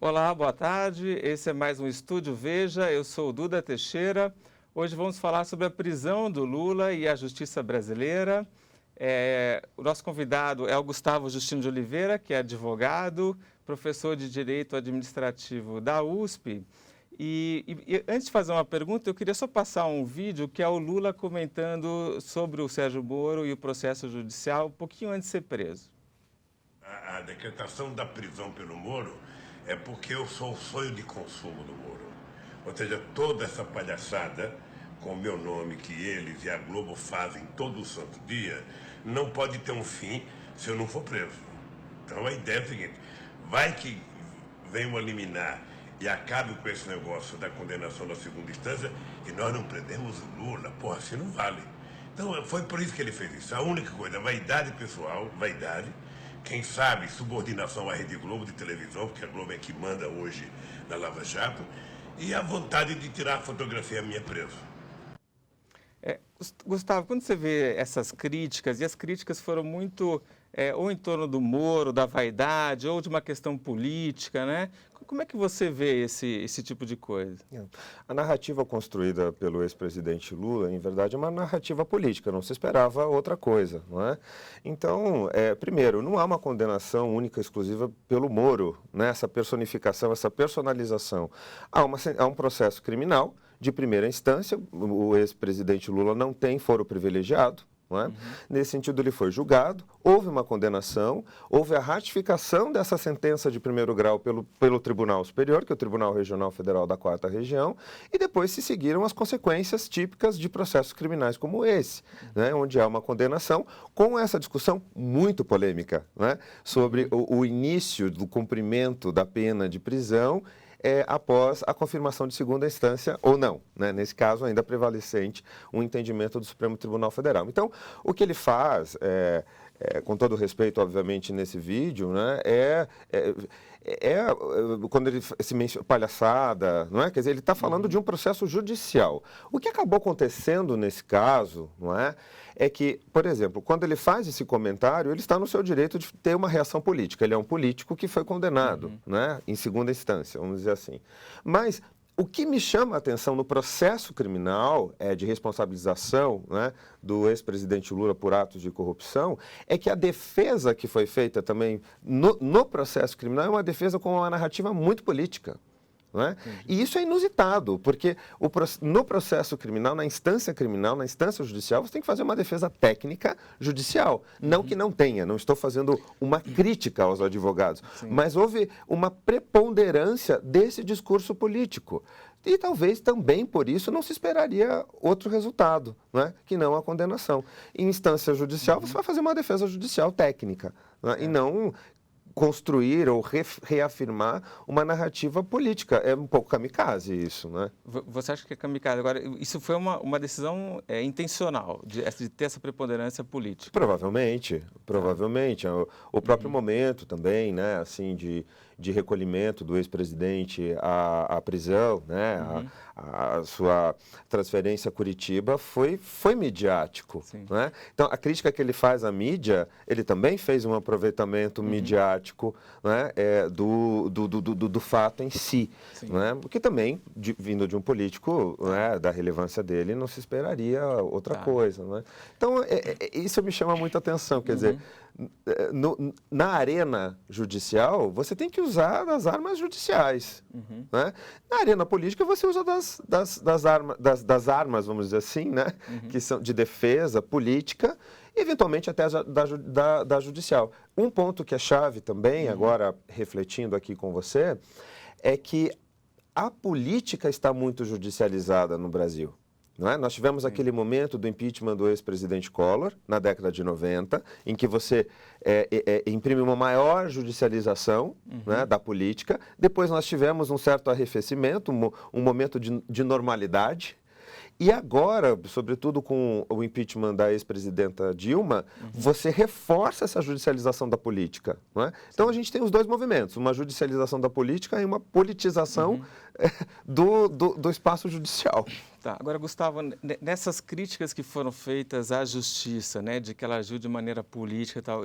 Olá, boa tarde. Esse é mais um Estúdio Veja. Eu sou o Duda Teixeira. Hoje vamos falar sobre a prisão do Lula e a justiça brasileira. O nosso convidado é o Gustavo Justino de Oliveira, que é advogado, professor de Direito Administrativo da USP. E antes de fazer uma pergunta, eu queria só passar um vídeo que é o Lula comentando sobre o Sérgio Moro e o processo judicial, um pouquinho antes de ser preso. A decretação da prisão pelo Moro é porque eu sou o sonho de consumo do Moro. Ou seja, toda essa palhaçada com o meu nome que eles e a Globo fazem todo o santo dia, não pode ter um fim se eu não for preso. Então a ideia é a seguinte, vai que venham a liminar e acabe com esse negócio da condenação da segunda instância e nós não prendemos o Lula, porra, assim não vale. Então foi por isso que ele fez isso. A única coisa, vaidade pessoal, vaidade, quem sabe subordinação à Rede Globo de televisão, porque a Globo é que manda hoje na Lava Jato, e a vontade de tirar a fotografia minha preso. Gustavo, quando você vê essas críticas, e as críticas foram muito ou em torno do Moro, da vaidade, ou de uma questão política, né? Como é que você vê esse tipo de coisa? A narrativa construída pelo ex-presidente Lula, em verdade, é uma narrativa política, não se esperava outra coisa, não é? Então, primeiro, não há uma condenação única, exclusiva pelo Moro, né? Essa personificação, essa personalização. Há um processo criminal de primeira instância, o ex-presidente Lula não tem foro privilegiado, não é? Uhum. Nesse sentido, ele foi julgado, houve uma condenação, houve a ratificação dessa sentença de primeiro grau pelo Tribunal Superior, que é o Tribunal Regional Federal da 4ª Região, e depois se seguiram as consequências típicas de processos criminais como esse, né? Onde há uma condenação, com essa discussão muito polêmica, né? Sobre o início do cumprimento da pena de prisão após a confirmação de segunda instância ou não, né? Nesse caso, ainda prevalecente um entendimento do Supremo Tribunal Federal. Então, o que ele faz, com todo respeito, obviamente, nesse vídeo, né, quando ele se menciona palhaçada, não é? Quer dizer, ele está falando de um processo judicial. O que acabou acontecendo nesse caso, não é? É que, por exemplo, quando ele faz esse comentário, ele está no seu direito de ter uma reação política. Ele é um político que foi condenado, né, em segunda instância, vamos dizer assim. Mas o que me chama a atenção no processo criminal de responsabilização, né, do ex-presidente Lula por atos de corrupção é que a defesa que foi feita também no processo criminal é uma defesa com uma narrativa muito política. Não é? E isso é inusitado, porque no processo criminal, na instância judicial, você tem que fazer uma defesa técnica judicial. Não que não tenha, não estou fazendo uma crítica aos advogados, mas houve uma preponderância desse discurso político. E talvez também por isso não se esperaria outro resultado, né? Que não a condenação. Em instância judicial, você vai fazer uma defesa judicial técnica, né? E não construir ou reafirmar uma narrativa política. É um pouco kamikaze isso, né? Você acha que é kamikaze? Agora, isso foi uma decisão intencional, de ter essa preponderância política? Provavelmente. O próprio momento também, né, assim, de recolhimento do ex-presidente à prisão, né, a sua transferência a Curitiba foi midiático, né? Então, a crítica que ele faz à mídia, ele também fez um aproveitamento midiático, né, do fato em si, né? Porque também, vindo de um político, né, da relevância dele, não se esperaria outra coisa, né? Então, isso me chama muita atenção, quer dizer, na arena judicial, você tem que usar das armas judiciais, né? Na arena política, você usa das armas, vamos dizer assim, né? Que são de defesa política, e eventualmente até da judicial. Um ponto que é chave também, agora refletindo aqui com você, é que a política está muito judicializada no Brasil. Não é? Nós tivemos aquele momento do impeachment do ex-presidente Collor, na década de 90, em que você imprime uma maior judicialização, né, da política. Depois nós tivemos um certo arrefecimento, um momento de normalidade. E agora, sobretudo com o impeachment da ex-presidenta Dilma, você reforça essa judicialização da política. Não é? Então, a gente tem os dois movimentos, uma judicialização da política e uma politização do espaço judicial. Tá. Agora, Gustavo, nessas críticas que foram feitas à justiça, né, de que ela agiu de maneira política e tal,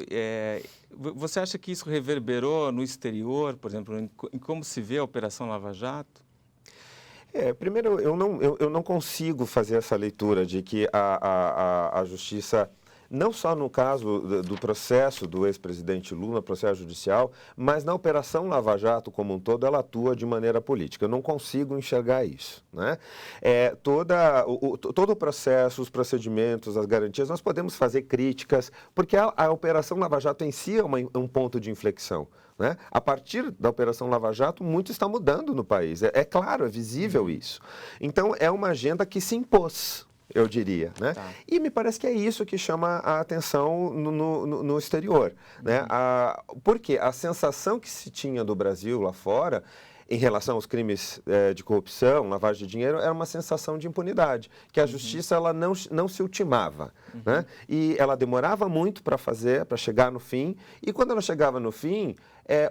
você acha que isso reverberou no exterior, por exemplo, em como se vê a Operação Lava Jato? Primeiro, eu não consigo fazer essa leitura de que a justiça, não só no caso do processo do ex-presidente Lula, processo judicial, mas na Operação Lava Jato como um todo, ela atua de maneira política. Eu não consigo enxergar isso. Né? Todo o processo, os procedimentos, as garantias, nós podemos fazer críticas, porque a Operação Lava Jato em si é um ponto de inflexão. Né? A partir da Operação Lava Jato, muito está mudando no país. É claro, é visível isso. Então, é uma agenda que se impôs, eu diria. Né? Tá. E me parece que é isso que chama a atenção no exterior. Né? Porque a sensação que se tinha do Brasil lá fora, em relação aos crimes de corrupção, lavagem de dinheiro, era uma sensação de impunidade, que a justiça ela não se ultimava. Né? E ela demorava muito para chegar no fim, e quando ela chegava no fim,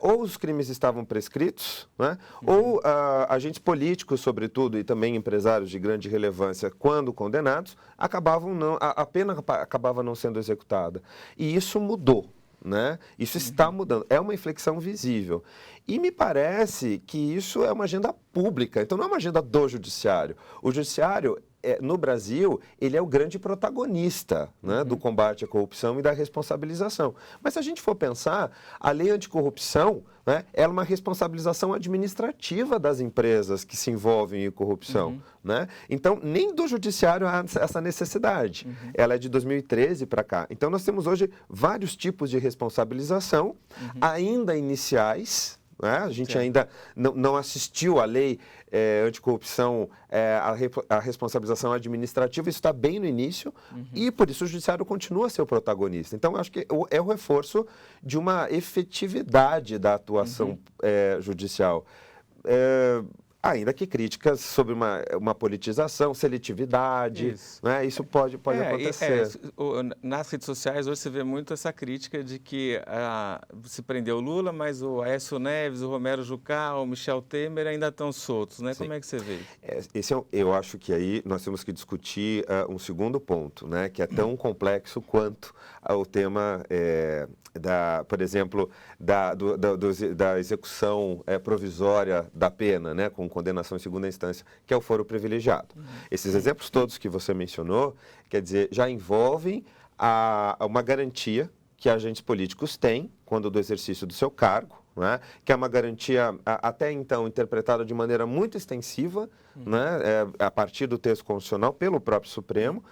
ou os crimes estavam prescritos, né? Ou agentes políticos, sobretudo, e também empresários de grande relevância, quando condenados, a pena acabava não sendo executada. E isso mudou. Né? Isso está mudando, é uma inflexão visível. E me parece que isso é uma agenda pública, então não é uma agenda do judiciário. O judiciário, no Brasil, ele é o grande protagonista, né, do combate à corrupção e da responsabilização. Mas se a gente for pensar, a lei anticorrupção, né, é uma responsabilização administrativa das empresas que se envolvem em corrupção. Né? Então, nem do judiciário há essa necessidade. Ela é de 2013 para cá. Então, nós temos hoje vários tipos de responsabilização, ainda iniciais. Né? A gente ainda não assistiu à lei anticorrupção, a responsabilização administrativa, isso está bem no início, e por isso o judiciário continua a ser o protagonista. Então, eu acho que é o reforço de uma efetividade da atuação judicial. Ainda que críticas sobre uma politização, seletividade, isso pode acontecer. Nas redes sociais hoje você vê muito essa crítica de que se prendeu o Lula, mas o Aécio Neves, o Romero Jucá, o Michel Temer ainda estão soltos, né? Sim. Como é que você vê isso? Eu acho que aí nós temos que discutir um segundo ponto, né? Que é tão complexo quanto o tema por exemplo, da execução provisória da pena, né, com condenação em segunda instância, que é o foro privilegiado. Esses exemplos todos que você mencionou, quer dizer, já envolvem uma garantia que agentes políticos têm quando do exercício do seu cargo, né, que é uma garantia até então interpretada de maneira muito extensiva, né, a partir do texto constitucional pelo próprio Supremo,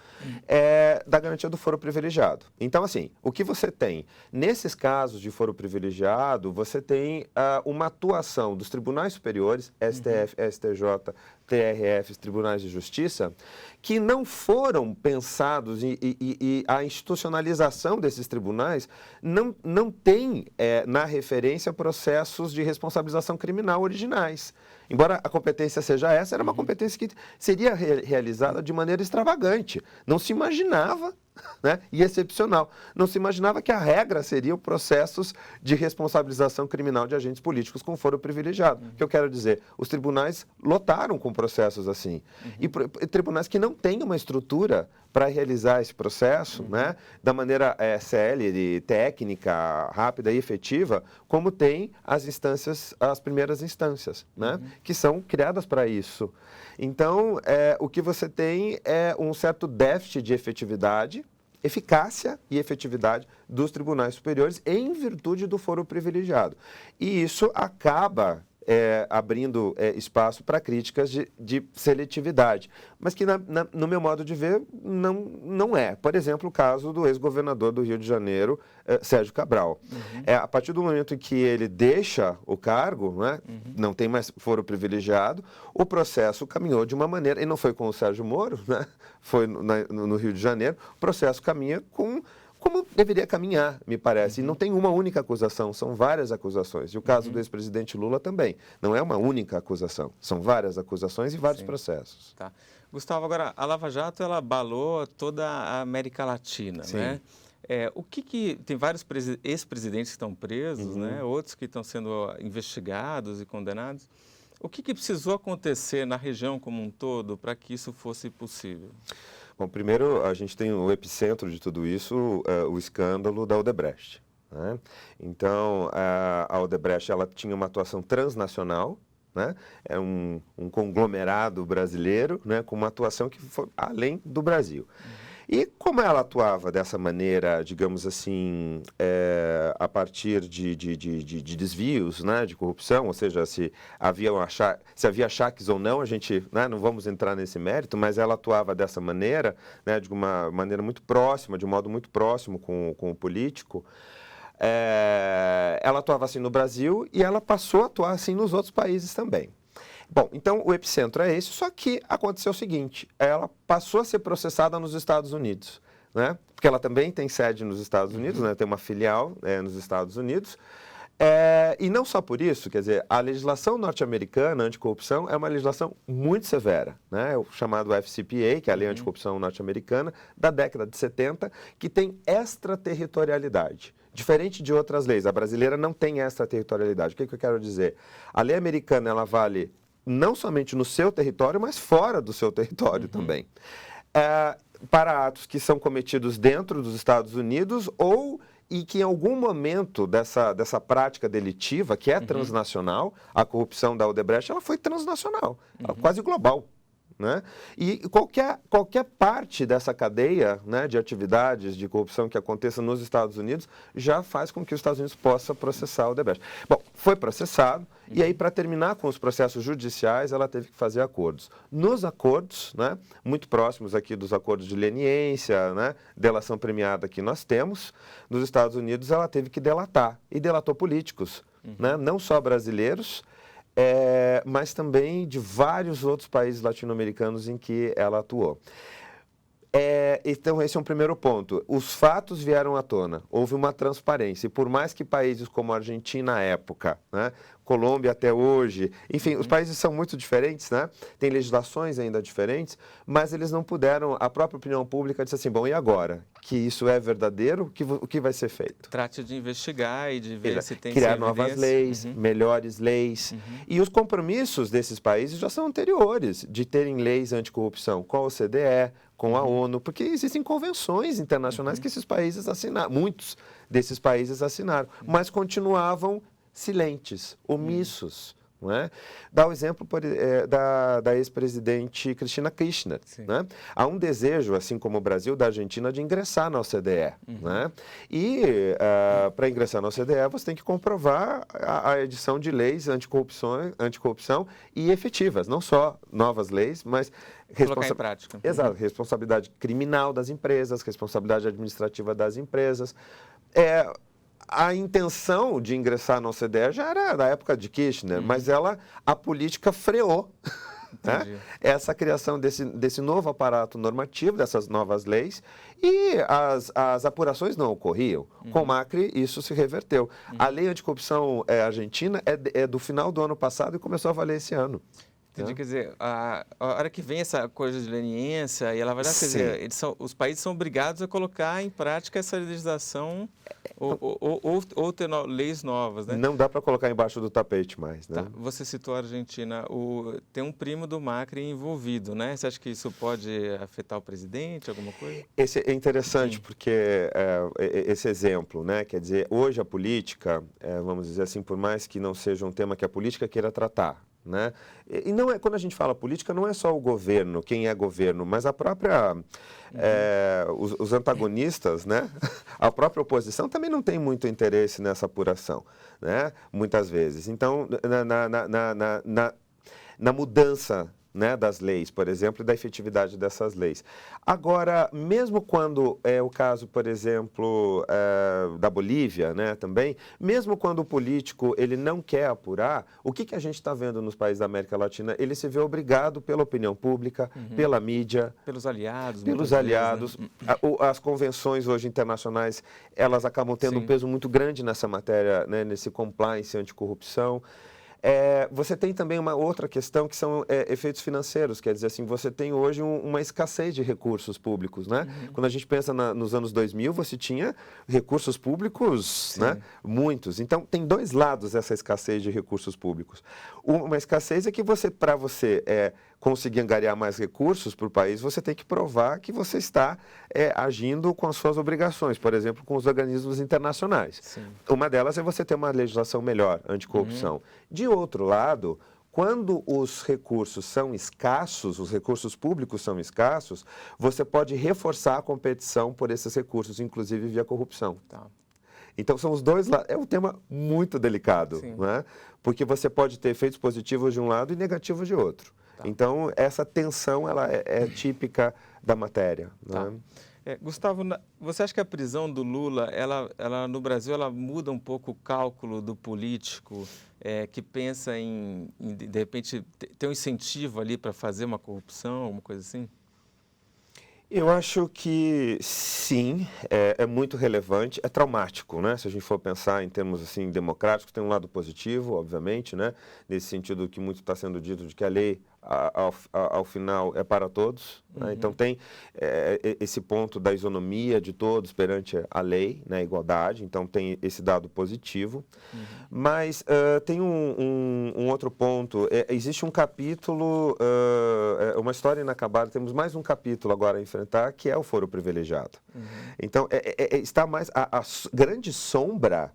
da garantia do foro privilegiado. Então, assim, o que você tem nesses casos de foro privilegiado, você tem uma atuação dos tribunais superiores, STF, STJ, TRF, tribunais de justiça, que não foram pensados e a institucionalização desses tribunais não tem na referência processos de responsabilização criminal originais. Embora a competência seja essa, era uma competência que seria realizada de maneira extravagante. Não se imaginava, né, e excepcional, não se imaginava que a regra seriam processos de responsabilização criminal de agentes políticos com foro privilegiado. O que eu quero dizer, os tribunais lotaram com processos assim. E tribunais que não têm uma estrutura para realizar esse processo, né, da maneira célere, técnica, rápida e efetiva, como tem as primeiras instâncias, né, que são criadas para isso. Então, o que você tem é um certo déficit de eficácia e efetividade dos tribunais superiores em virtude do foro privilegiado. E isso acaba abrindo espaço para críticas de seletividade, mas que, no meu modo de ver, não é. Por exemplo, o caso do ex-governador do Rio de Janeiro, Sérgio Cabral. A partir do momento em que ele deixa o cargo, né, não tem mais foro privilegiado, o processo caminhou de uma maneira, e não foi com o Sérgio Moro, né, foi no Rio de Janeiro, o processo caminha como deveria caminhar, me parece. E não tem uma única acusação, são várias acusações. E o caso do ex-presidente Lula também. Não é uma única acusação, são várias acusações e vários processos. Tá. Gustavo, agora, a Lava Jato, ela abalou toda a América Latina, Sim. né? Tem vários ex-presidentes que estão presos, né? Outros que estão sendo investigados e condenados. O que precisou acontecer na região como um todo para que isso fosse possível? Bom, primeiro, a gente tem o epicentro de tudo isso, o escândalo da Odebrecht, né? Então, a Odebrecht, ela tinha uma atuação transnacional, né? É um conglomerado brasileiro, né? Com uma atuação que foi além do Brasil. E como ela atuava dessa maneira, digamos assim, a partir de desvios, né, de corrupção, ou seja, se havia achaques ou não, a gente, né, não vamos entrar nesse mérito, mas ela atuava dessa maneira, né, de uma maneira muito próxima, de um modo muito próximo com o político. Ela atuava assim no Brasil e ela passou a atuar assim nos outros países também. Bom, então o epicentro é esse, só que aconteceu o seguinte, ela passou a ser processada nos Estados Unidos, né? Porque ela também tem sede nos Estados Unidos, né? Tem uma filial nos Estados Unidos. E não só por isso, quer dizer, a legislação norte-americana anticorrupção é uma legislação muito severa, né? O chamado FCPA, que é a Lei Anticorrupção Norte-Americana, da década de 70, que tem extraterritorialidade. Diferente de outras leis, a brasileira não tem extraterritorialidade. O que eu quero dizer? A lei americana, ela vale não somente no seu território, mas fora do seu território também. Para atos que são cometidos dentro dos Estados Unidos e que em algum momento dessa prática delitiva, que é transnacional, a corrupção da Odebrecht, ela foi transnacional, quase global. Né? E qualquer parte dessa cadeia, né, de atividades de corrupção que aconteça nos Estados Unidos já faz com que os Estados Unidos possa processar o Odebrecht. Bom, foi processado e aí, para terminar com os processos judiciais, ela teve que fazer acordos. Nos acordos, né, muito próximos aqui dos acordos de leniência, né, delação premiada que nós temos, nos Estados Unidos ela teve que delatar, e delatou políticos, né, não só brasileiros, mas também de vários outros países latino-americanos em que ela atuou. Então, esse é um primeiro ponto. Os fatos vieram à tona, houve uma transparência, e por mais que países como a Argentina à época, né, Colômbia até hoje, enfim, os países são muito diferentes, né? Tem legislações ainda diferentes, mas eles não puderam, a própria opinião pública disse assim, bom, e agora? Que isso é verdadeiro, o que vai ser feito? Trate de investigar e de ver se tem criar novas leis, melhores leis. E os compromissos desses países já são anteriores, de terem leis anticorrupção com a OCDE, com a ONU, porque existem convenções internacionais que esses países assinaram, muitos desses países assinaram, mas continuavam silentes, omissos. Não é? Dá o exemplo da ex-presidente Cristina Kirchner. Né? Há um desejo, assim como o Brasil, da Argentina, de ingressar na OCDE. Né? E para ingressar na OCDE, você tem que comprovar a edição de leis anticorrupção e efetivas, não só novas leis, mas colocar em prática. Exato, responsabilidade criminal das empresas, responsabilidade administrativa das empresas. A intenção de ingressar na OCDE já era da época de Kirchner, mas a política freou, né, essa criação desse novo aparato normativo, dessas novas leis, e as apurações não ocorriam. Com Macri, isso se reverteu. A lei anticorrupção argentina é do final do ano passado e começou a valer esse ano. Entendi, quer dizer, a hora que vem essa coisa de leniência, e ela vai dar, quer dizer, os países são obrigados a colocar em prática essa legislação ou ter leis novas, né? Não dá para colocar embaixo do tapete mais, né? Tá, você citou a Argentina, tem um primo do Macri envolvido, né? Você acha que isso pode afetar o presidente, alguma coisa? Esse é interessante porque esse exemplo, né? Quer dizer, hoje a política, vamos dizer assim, por mais que não seja um tema que a política queira tratar, né? E não quando a gente fala política, não é só o governo, quem é governo, mas a própria, os antagonistas, né? A própria oposição também não tem muito interesse nessa apuração, né? Muitas vezes. Então, na mudança, né, das leis, por exemplo, e da efetividade dessas leis. Agora, mesmo quando é o caso, por exemplo, da Bolívia, né, também, mesmo quando o político ele não quer apurar, o que a gente está vendo nos países da América Latina? Ele se vê obrigado pela opinião pública, pela mídia, pelos aliados. Pelos aliados. Né? As convenções hoje internacionais, elas acabam tendo um peso muito grande nessa matéria, né, nesse compliance anticorrupção. Você tem também uma outra questão que são efeitos financeiros, quer dizer assim, você tem hoje uma escassez de recursos públicos, né? Quando a gente pensa nos anos 2000, você tinha recursos públicos, né? Muitos. Então, tem dois lados essa escassez de recursos públicos. Uma escassez é que para você conseguir angariar mais recursos para o país, você tem que provar que você está agindo com as suas obrigações, por exemplo, com os organismos internacionais. Sim. Uma delas é você ter uma legislação melhor anticorrupção. De outro lado, quando os recursos são escassos, os recursos públicos são escassos, você pode reforçar a competição por esses recursos, inclusive via corrupção. Tá. Então, são os dois lados. É um tema muito delicado, Sim. né? Porque você pode ter efeitos positivos de um lado e negativos de outro. Tá. Então, essa tensão ela é típica da matéria. Tá. Né? Gustavo, você acha que a prisão do Lula, ela no Brasil, ela muda um pouco o cálculo do político que pensa em, de repente, ter um incentivo ali para fazer uma corrupção, alguma coisa assim? Eu acho que sim, é muito relevante, é traumático, né? Se a gente for pensar em termos assim democráticos, tem um lado positivo, obviamente, né? Nesse sentido que muito está sendo dito de que a lei, ao final, é para todos. Né? Então tem esse ponto da isonomia de todos perante a lei, né? A igualdade, então tem esse dado positivo. Mas tem um outro ponto, existe um capítulo, uma história inacabada, temos mais um capítulo agora a enfrentar, que é o foro privilegiado. Então, está mais, a grande sombra,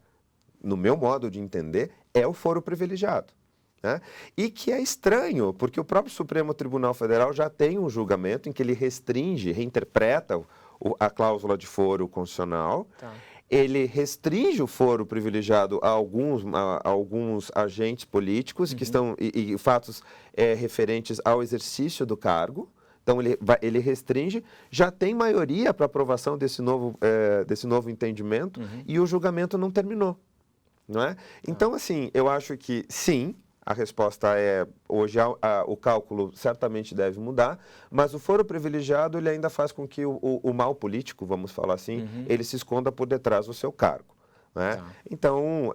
no meu modo de entender, é o foro privilegiado. Né? E que é estranho, porque o próprio Supremo Tribunal Federal já tem um julgamento em que ele restringe, reinterpreta a cláusula de foro constitucional. Tá. Ele restringe o foro privilegiado a alguns agentes políticos que estão e fatos referentes ao exercício do cargo. Então, ele restringe, já tem maioria para aprovação desse novo entendimento e o julgamento não terminou. Não é? Então, assim, eu acho que sim, a resposta é, hoje o cálculo certamente deve mudar, mas o foro privilegiado ele ainda faz com que o mal político, vamos falar assim, ele se esconda por detrás do seu cargo. Né? Então,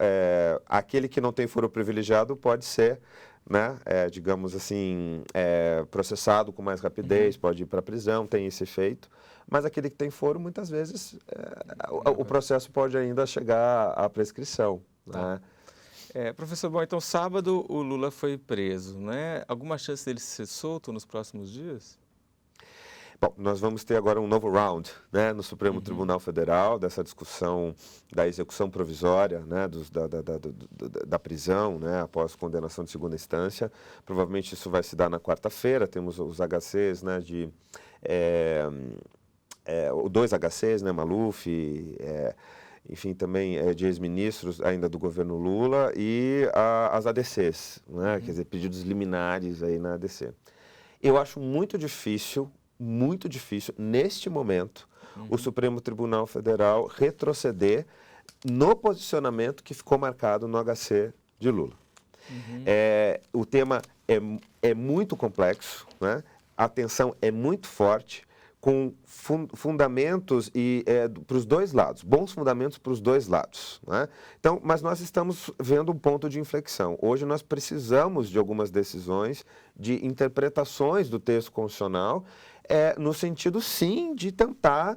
aquele que não tem foro privilegiado pode ser, né, digamos assim, processado com mais rapidez, pode ir para a prisão, tem esse efeito, mas aquele que tem foro, muitas vezes, o processo pode ainda chegar à prescrição. Né? Professor, bom, então sábado o Lula foi preso, né? Alguma chance dele ser solto nos próximos dias? Bom, nós vamos ter agora um novo round, né, no Supremo Tribunal Federal, dessa discussão da execução provisória, né, da prisão, né, após condenação de segunda instância. Provavelmente isso vai se dar na quarta-feira, temos os HCs, né, dois HCs, né, Maluf, enfim, também de ex-ministros ainda do governo Lula e as ADCs, né? Quer dizer, pedidos liminares aí na ADC. Eu acho muito difícil, neste momento, o Supremo Tribunal Federal retroceder no posicionamento que ficou marcado no HC de Lula. O tema é muito complexo, né? A tensão é muito forte, com fundamentos para os dois lados, bons fundamentos para os dois lados. Né? Então, mas nós estamos vendo um ponto de inflexão. Hoje nós precisamos de algumas decisões, de interpretações do texto constitucional, no sentido, sim, de tentar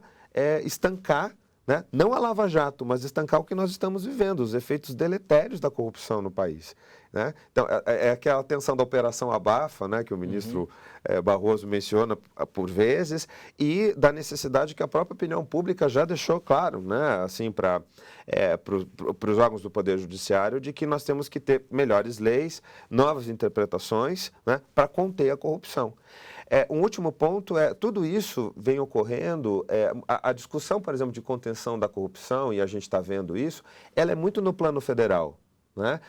estancar, né? Não a Lava Jato, mas estancar o que nós estamos vivendo, os efeitos deletérios da corrupção no país. Né? Então, é aquela tensão da Operação Abafa, né, que o ministro Barroso menciona por vezes, e da necessidade que a própria opinião pública já deixou claro, né, assim, para os órgãos do Poder Judiciário, de que nós temos que ter melhores leis, novas interpretações, né, para conter a corrupção. Um último ponto tudo isso vem ocorrendo, a discussão, por exemplo, de contenção da corrupção, e a gente está vendo isso, ela é muito no plano federal, né?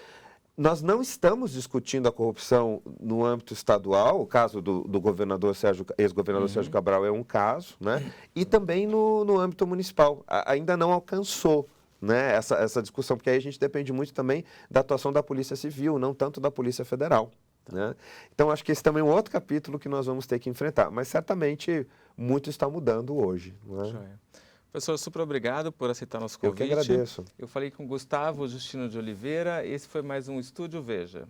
Nós não estamos discutindo a corrupção no âmbito estadual, o caso do governador ex-governador Sérgio Cabral é um caso, né? E também no âmbito municipal, ainda não alcançou, né, essa discussão, porque aí a gente depende muito também da atuação da Polícia Civil, não tanto da Polícia Federal. Né? Então, acho que esse também é um outro capítulo que nós vamos ter que enfrentar, mas certamente muito está mudando hoje. Né? Professor, super obrigado por aceitar nosso convite. Eu que agradeço. Eu falei com Gustavo Justino de Oliveira, esse foi mais um Estúdio Veja.